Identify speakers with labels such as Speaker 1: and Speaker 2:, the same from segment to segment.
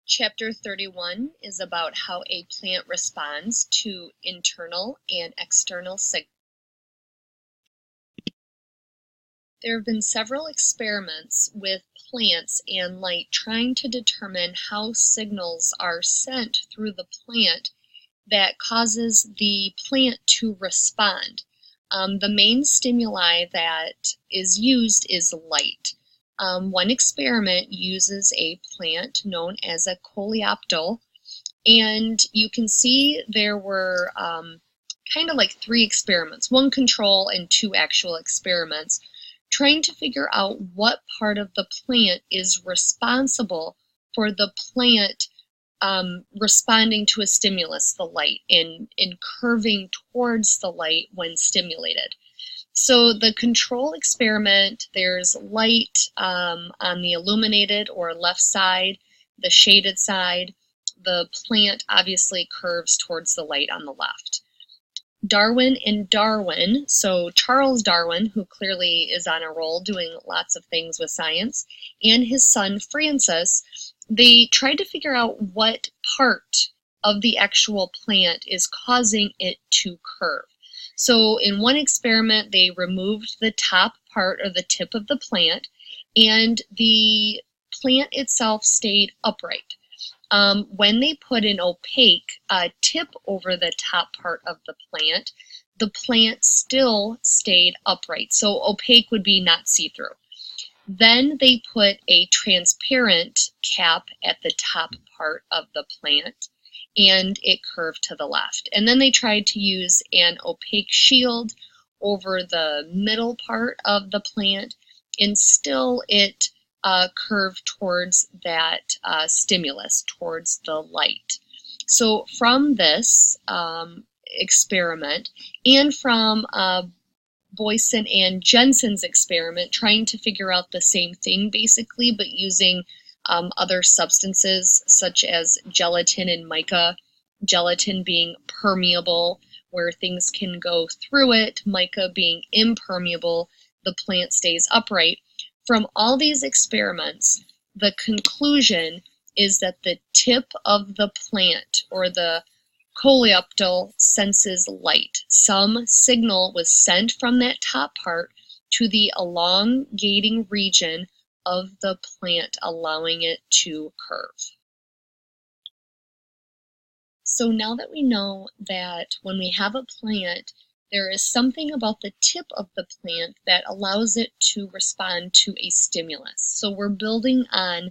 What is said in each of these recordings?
Speaker 1: Chapter 31 is about how a plant responds to internal and external signals. There have been several experiments with plants and light trying to determine how signals are sent through the plant that causes the plant to respond. The main stimuli that is used is light. One experiment uses a plant known as a coleoptile, and you can see there were kind of like 3 experiments, 1 control and 2 actual experiments, trying to figure out what part of the plant is responsible for the plant responding to a stimulus, the light, and curving towards the light when stimulated. So the control experiment, there's light on the illuminated or left side, the shaded side. The plant obviously curves towards the light on the left. Darwin and Darwin, so Charles Darwin, who clearly is on a roll doing lots of things with science, and his son Francis, they tried to figure out what part of the actual plant is causing it to curve. So in one experiment, they removed the top part or the tip of the plant, and the plant itself stayed upright. When they put an opaque tip over the top part of the plant still stayed upright. So opaque would be not see-through. Then they put a transparent cap at the top part of the plant, and it curved to the left. And then they tried to use an opaque shield over the middle part of the plant, and still it curved towards that stimulus, towards the light. So from this experiment, and from Boyson and Jensen's experiment, trying to figure out the same thing basically, but using other substances such as gelatin and mica, gelatin being permeable where things can go through it, mica being impermeable, the plant stays upright. From all these experiments, the conclusion is that the tip of the plant or the coleoptile senses light. Some signal was sent from that top part to the elongating region of the plant, allowing it to curve. So now that we know that when we have a plant, there is something about the tip of the plant that allows it to respond to a stimulus. So we're building on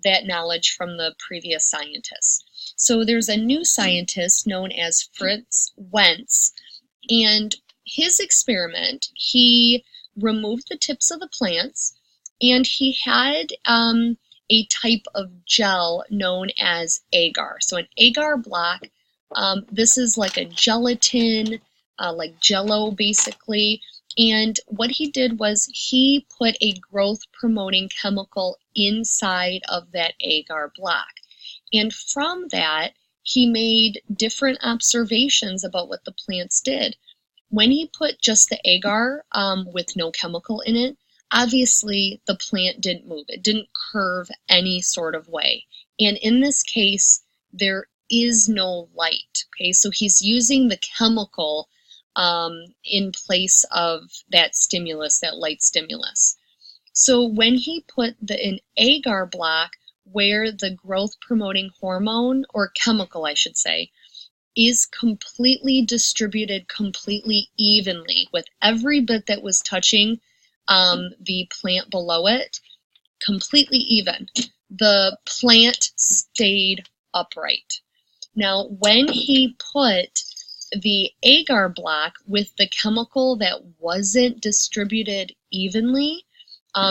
Speaker 1: that knowledge from the previous scientists. So there's a new scientist known as Fritz Wentz, and his experiment, he removed the tips of the plants, and he had a type of gel known as agar. So an agar block, this is like a gelatin, like jello basically, and what he did was he put a growth promoting chemical inside of that agar block. And from that, he made different observations about what the plants did. When he put just the agar with no chemical in it, obviously the plant didn't move. It didn't curve any sort of way. And in this case, there is no light. Okay, so he's using the chemical in place of that stimulus, that light stimulus. So when he put an agar block where the growth promoting hormone, or chemical I should say, is completely distributed completely evenly with every bit that was touching the plant below it, completely even, the plant stayed upright. Now when he put the agar block with the chemical that wasn't distributed evenly,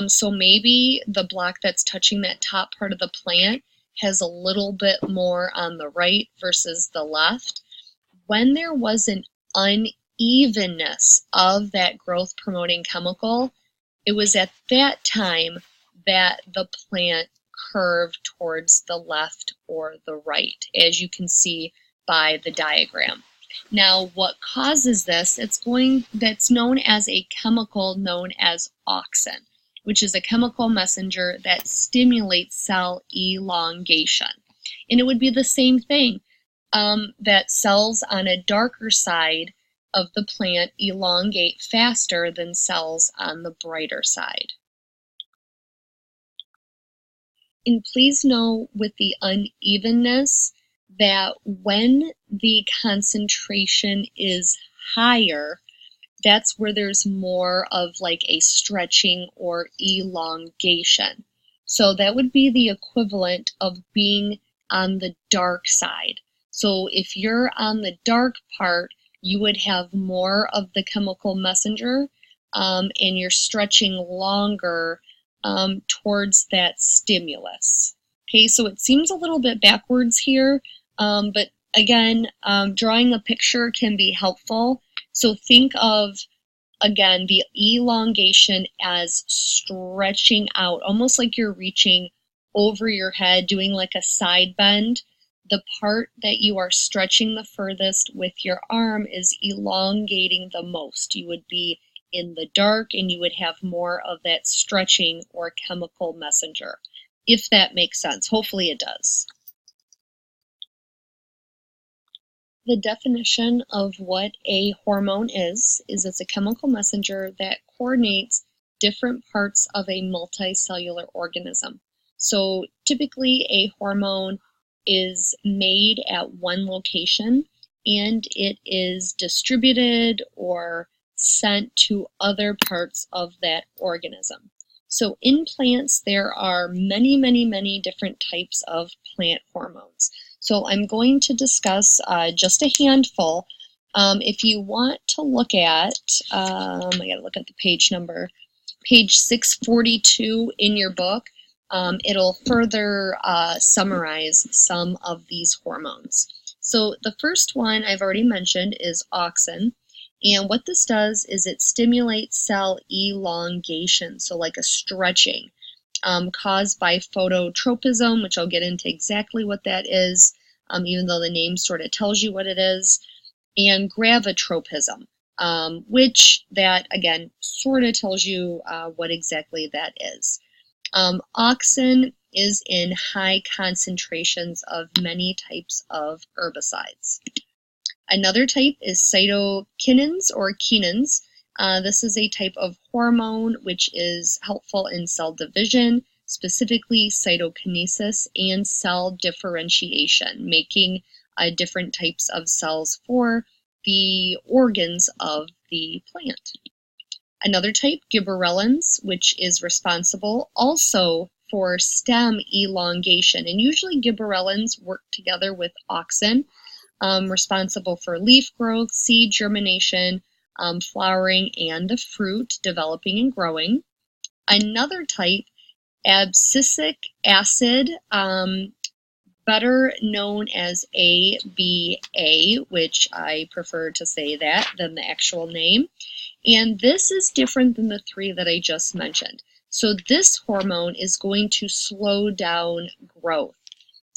Speaker 1: so maybe the block that's touching that top part of the plant has a little bit more on the right versus the left. When there was an unevenness of that growth promoting chemical, it was at that time that the plant curved towards the left or the right, as you can see by the diagram. Now, what causes this? That's known as a chemical known as auxin, which is a chemical messenger that stimulates cell elongation. And it would be the same thing, that cells on a darker side of the plant elongate faster than cells on the brighter side. And please know with the unevenness that when the concentration is higher, that's where there's more of like a stretching or elongation. So that would be the equivalent of being on the dark side. So if you're on the dark part, you would have more of the chemical messenger, and you're stretching longer towards that stimulus. Okay, so it seems a little bit backwards here, but again, drawing a picture can be helpful. So think of, again, the elongation as stretching out, almost like you're reaching over your head, doing like a side bend. The part that you are stretching the furthest with your arm is elongating the most. You would be in the dark and you would have more of that stretching or chemical messenger, if that makes sense. Hopefully it does. The definition of what a hormone is it's a chemical messenger that coordinates different parts of a multicellular organism. So typically a hormone is made at one location and it is distributed or sent to other parts of that organism. So in plants, there are many, many, many different types of plant hormones. So I'm going to discuss just a handful. If you want to look at, I gotta look at the page number, page 642 in your book, it'll further summarize some of these hormones. So the first one I've already mentioned is auxin. And what this does is it stimulates cell elongation, so like a stretching, caused by phototropism, which I'll get into exactly what that is, even though the name sort of tells you what it is, and gravitropism, which that, again, sort of tells you what exactly that is. Auxin is in high concentrations of many types of herbicides. Another type is cytokinins or kinins. This is a type of hormone which is helpful in cell division, specifically cytokinesis and cell differentiation, making different types of cells for the organs of the plant. Another type, gibberellins, which is responsible also for stem elongation. And usually gibberellins work together with auxin, responsible for leaf growth, seed germination, flowering, and the fruit developing and growing. Another type, abscisic acid, better known as ABA, which I prefer to say that than the actual name. And this is different than the three that I just mentioned. So this hormone is going to slow down growth.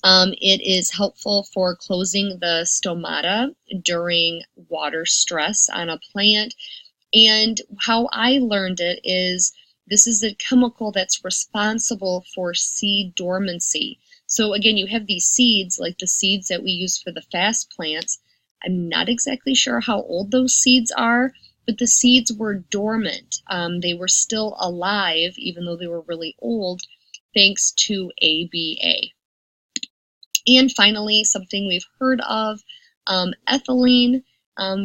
Speaker 1: It is helpful for closing the stomata during water stress on a plant. And how I learned it is this is a chemical that's responsible for seed dormancy. So again, you have these seeds, like the seeds that we use for the fast plants. I'm not exactly sure how old those seeds are, but the seeds were dormant. They were still alive, even though they were really old, thanks to ABA. And finally, something we've heard of, ethylene,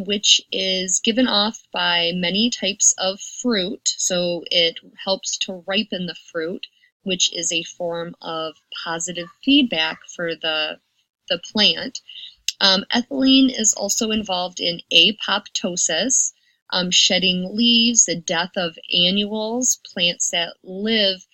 Speaker 1: which is given off by many types of fruit. So it helps to ripen the fruit, which is a form of positive feedback for the plant. Ethylene is also involved in apoptosis, shedding leaves, the death of annuals, plants that live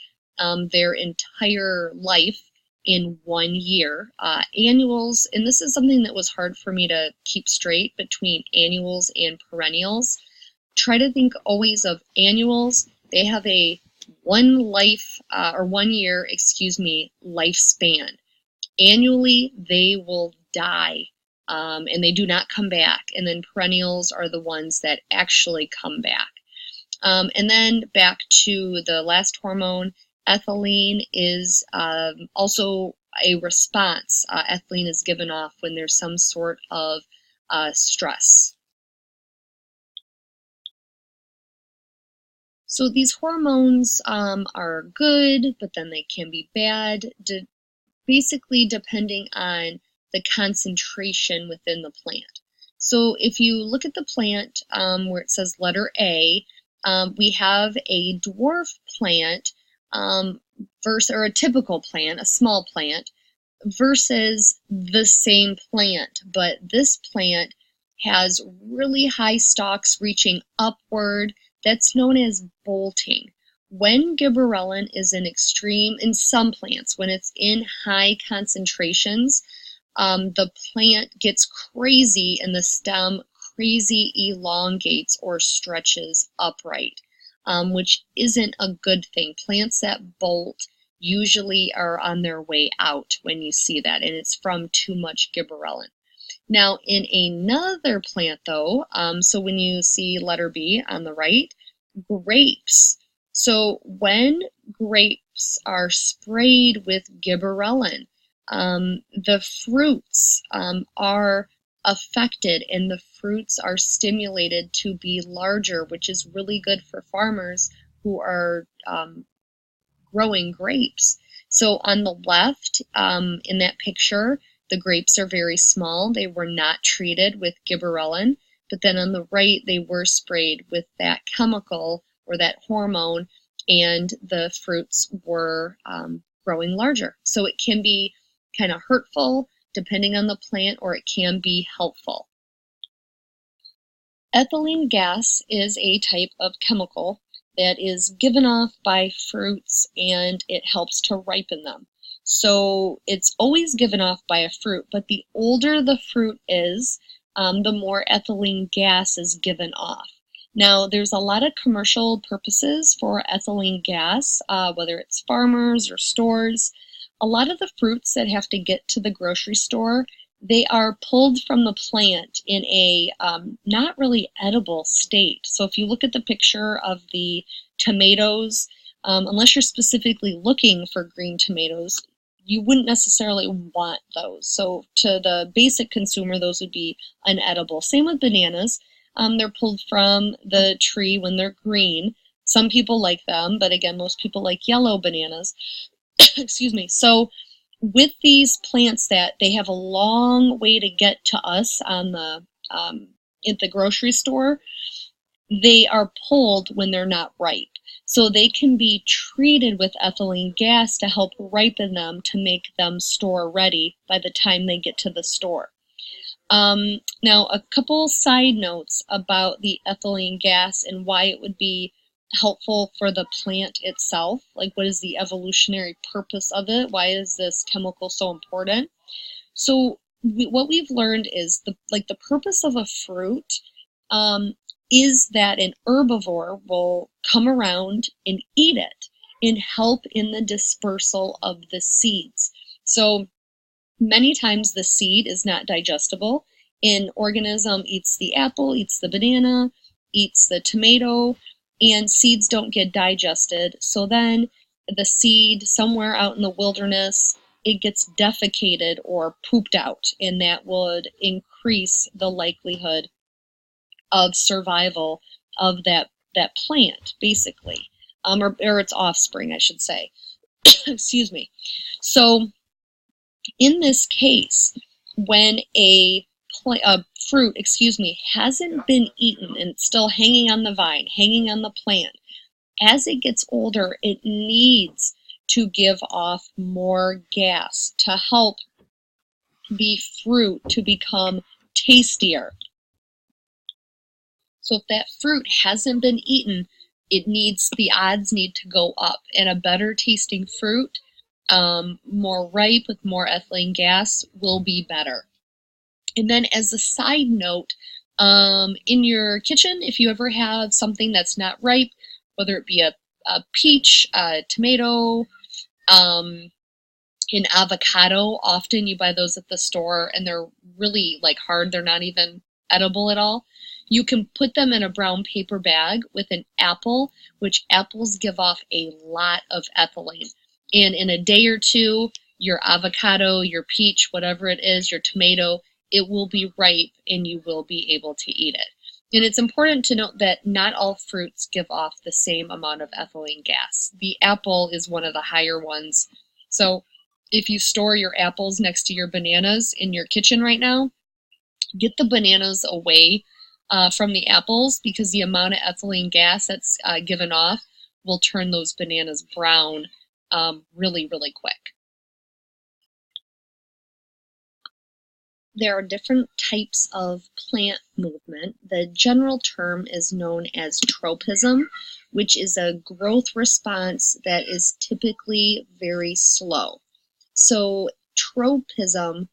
Speaker 1: their entire life in 1 year. Annuals, and this is something that was hard for me to keep straight between annuals and perennials. Try to think always of annuals. They have a 1 year lifespan. Annually, they will die, and they do not come back. And then perennials are the ones that actually come back. And then back to the last hormone, ethylene is also a response. Ethylene is given off when there's some sort of stress. So these hormones are good, but then they can be bad, basically depending on the concentration within the plant. So if you look at the plant where it says letter A, we have a dwarf plant or a typical plant, a small plant, versus the same plant, but this plant has really high stalks reaching upward. That's known as bolting. When gibberellin is in some plants, when it's in high concentrations, the plant gets crazy and the stem crazy elongates or stretches upright, which isn't a good thing. Plants that bolt usually are on their way out when you see that, and it's from too much gibberellin. Now, in another plant, though, so when you see letter B on the right, grapes. So when grapes are sprayed with gibberellin, the fruits are affected and the fruits are stimulated to be larger, which is really good for farmers who are growing grapes. So on the left, in that picture, the grapes are very small. They were not treated with gibberellin, but then on the right, they were sprayed with that chemical or that hormone, and the fruits were growing larger. So it can be kind of hurtful depending on the plant, or it can be helpful. Ethylene gas is a type of chemical that is given off by fruits, and it helps to ripen them. So it's always given off by a fruit, but the older the fruit is, the more ethylene gas is given off. Now, there's a lot of commercial purposes for ethylene gas, whether it's farmers or stores. A lot of the fruits that have to get to the grocery store, they are pulled from the plant in a not really edible state. So if you look at the picture of the tomatoes, unless you're specifically looking for green tomatoes, you wouldn't necessarily want those. So to the basic consumer, those would be unedible. Same with bananas. They're pulled from the tree when they're green. Some people like them, but again, most people like yellow bananas. Excuse me. So with these plants that they have a long way to get to us on the at the grocery store, they are pulled when they're not ripe. So they can be treated with ethylene gas to help ripen them to make them store ready by the time they get to the store. Now, a couple side notes about the ethylene gas and why it would be helpful for the plant itself. Like, what is the evolutionary purpose of it? Why is this chemical so important? So what we've learned is the purpose of a fruit is that an herbivore will come around and eat it and help in the dispersal of the seeds. So many times the seed is not digestible. An organism eats the apple, eats the banana, eats the tomato, and seeds don't get digested. So then the seed somewhere out in the wilderness, it gets defecated or pooped out, and that would increase the likelihood of survival of that plant, basically, or its offspring, I should say. Excuse me. So in this case, when a fruit, hasn't been eaten and it's still hanging on the vine, hanging on the plant, as it gets older, it needs to give off more gas to help the fruit to become tastier. So if that fruit hasn't been eaten, the odds need to go up, and a better tasting fruit, more ripe with more ethylene gas, will be better. And then as a side note, in your kitchen, if you ever have something that's not ripe, whether it be a peach, a tomato, an avocado, often you buy those at the store and they're really hard, they're not even edible at all. You can put them in a brown paper bag with an apple, which apples give off a lot of ethylene. And in a day or two, your avocado, your peach, whatever it is, your tomato, it will be ripe and you will be able to eat it. And it's important to note that not all fruits give off the same amount of ethylene gas. The apple is one of the higher ones. So if you store your apples next to your bananas in your kitchen right now, get the bananas away from the apples, because the amount of ethylene gas that's given off will turn those bananas brown really, really quick. There are different types of plant movement. The general term is known as tropism, which is a growth response that is typically very slow. So tropism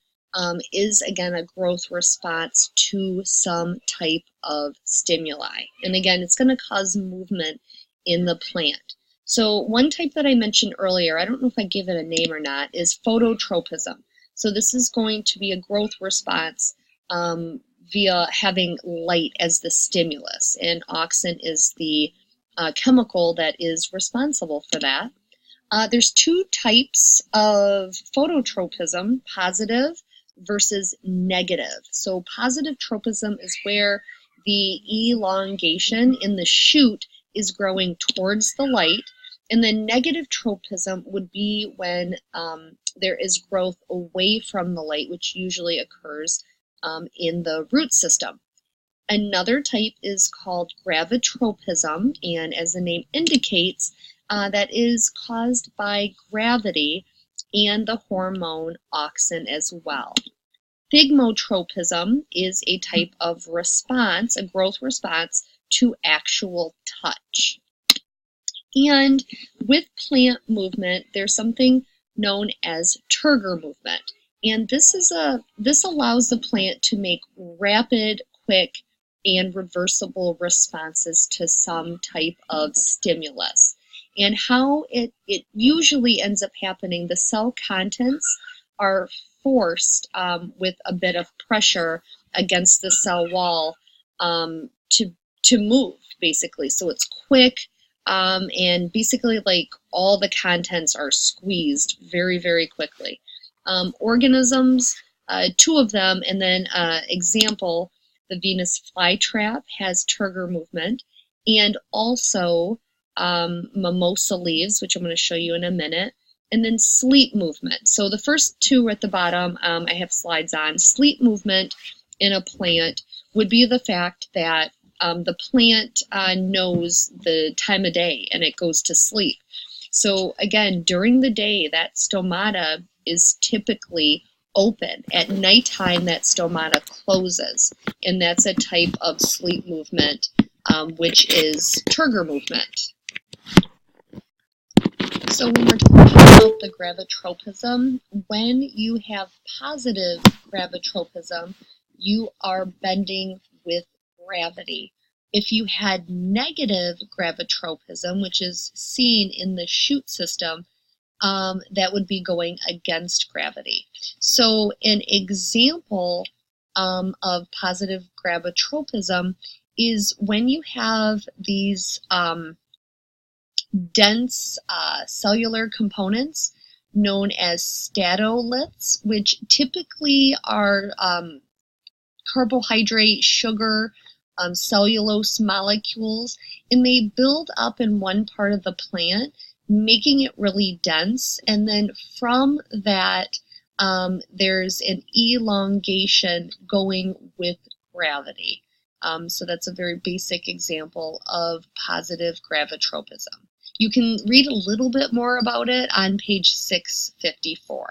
Speaker 1: is, again, a growth response to some type of stimuli. And again, it's going to cause movement in the plant. So one type that I mentioned earlier, I don't know if I give it a name or not, is phototropism. So this is going to be a growth response via having light as the stimulus, and auxin is the chemical that is responsible for that. There's two types of phototropism, positive versus negative. So positive tropism is where the elongation in the shoot is growing towards the light, and then negative tropism would be when there is growth away from the light, which usually occurs in the root system. Another type is called gravitropism, and as the name indicates, that is caused by gravity and the hormone auxin as well. Thigmotropism is a type of response, a growth response to actual touch. And with plant movement, there's something known as turgor movement. And this allows the plant to make rapid, quick, and reversible responses to some type of stimulus. And how it usually ends up happening, the cell contents are forced with a bit of pressure against the cell wall to move, basically. So it's quick, and basically like all the contents are squeezed very, very quickly. Organisms, two of them, and then example, the Venus flytrap has turgor movement, and also mimosa leaves, which I'm going to show you in a minute, and then sleep movement. So the first two at the bottom, I have slides on. Sleep movement in a plant would be the fact that the plant knows the time of day and it goes to sleep. So again, during the day, that stomata is typically open. At nighttime, that stomata closes, and that's a type of sleep movement, which is turgor movement. So when we're talking about the gravitropism, when you have positive gravitropism, you are bending with gravity. If you had negative gravitropism, which is seen in the shoot system, that would be going against gravity. So an example of positive gravitropism is when you have these dense cellular components known as statoliths, which typically are carbohydrate, sugar, cellulose molecules, and they build up in one part of the plant, making it really dense, and then from that there's an elongation going with gravity. So that's a very basic example of positive gravitropism. You can read a little bit more about it on page 654.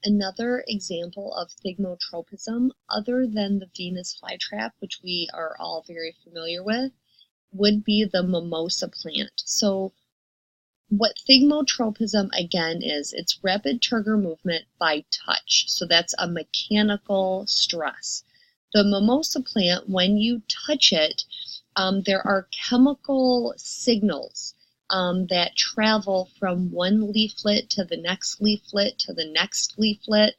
Speaker 1: Another example of thigmotropism, other than the Venus flytrap, which we are all very familiar with, would be the mimosa plant. So what thigmotropism again is, it's rapid turgor movement by touch. So that's a mechanical stress. The mimosa plant, when you touch it, there are chemical signals that travel from one leaflet to the next leaflet to the next leaflet,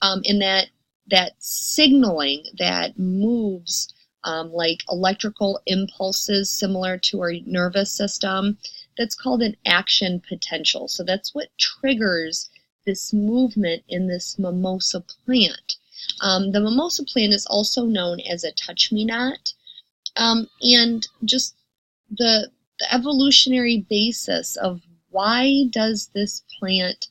Speaker 1: and that signaling that moves like electrical impulses similar to our nervous system, that's called an action potential. So that's what triggers this movement in this mimosa plant. The mimosa plant is also known as a touch-me-not, and just the evolutionary basis of why does this plant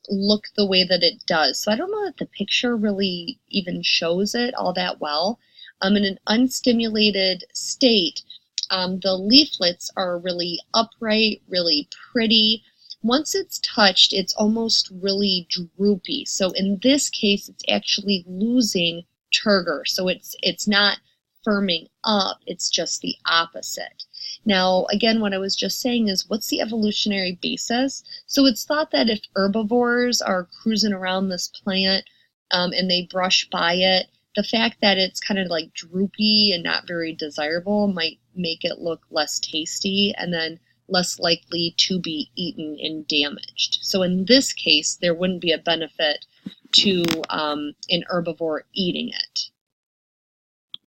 Speaker 1: look the way that it does. So I don't know that the picture really even shows it all that well. In an unstimulated state, the leaflets are really upright, really pretty. Once it's touched, it's almost really droopy. So in this case, it's actually losing turgor. So it's not firming up, it's just the opposite. Now, again, what I was just saying is, what's the evolutionary basis? So it's thought that if herbivores are cruising around this plant and they brush by it, the fact that it's kind of like droopy and not very desirable might make it look less tasty and then less likely to be eaten and damaged. So in this case, there wouldn't be a benefit to an herbivore eating it.